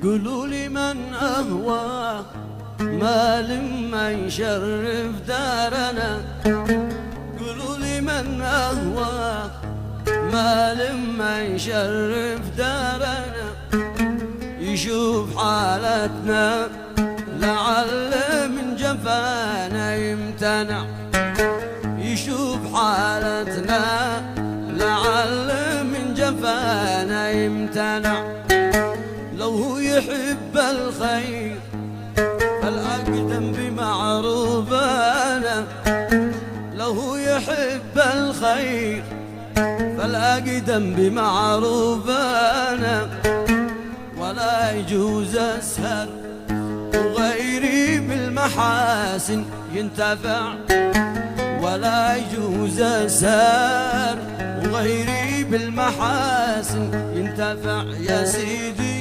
قولوا لي من أهوى ما لما يشرف دارنا. قولوا لي من أهوى ما لما يشرف دارنا، يشوف حالتنا لعل من جفانا يمتنع. يشوف حالتنا لعل من جفانا يمتنع. لو هو يحب الخير فالأقدم بمعروفنا. لو هو يحب الخير فالأقدم بمعروفنا. ولا يجوز أسهر وغيري بالمحاسن ينتفع. ولا يجوز أسهر وغيري بالمحاسن ينتفع يا سيدي.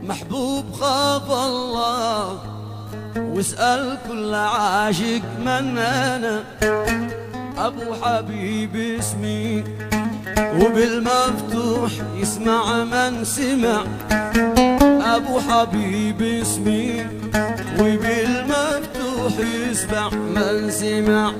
محبوب خاف الله واسأل كل عاشق من أنا. أبو حبيب اسمي وبالمفتوح يسمع من سمع. أبو حبيب اسمي وبالمفتوح يسمع من سمع.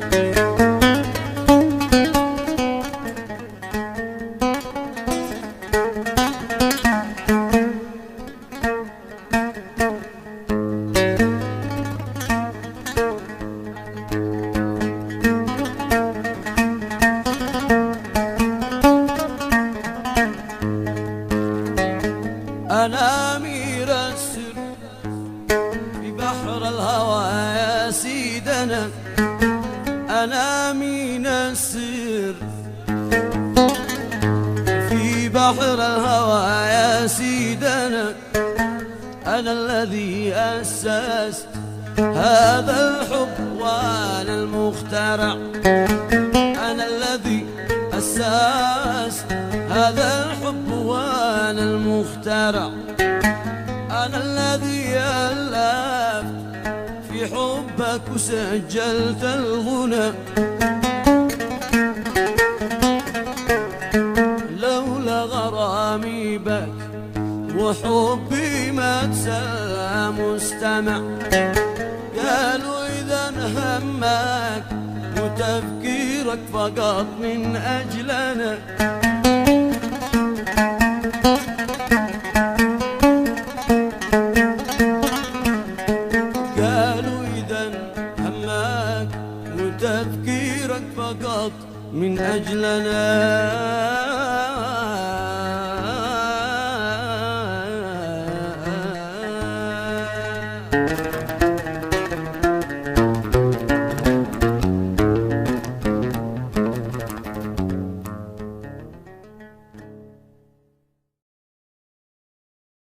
أنا أمير السر في بحر الهوى يا سيدنا. أنا أمين السر في بحر الهوى يا سيدنا. أنا الذي أسست هذا الحب وأنا المخترع. أنا الذي أسست هذا الحب وأنا المخترع. أنا الذي ألفت في حبك وسجلت الغنى. لولا غرامي بك وحبي ما تسلى مستمع. قالوا إذا همك وتفكيرك فقط من أجلنا. قالوا إذا همك وتفكيرك فقط من أجلنا.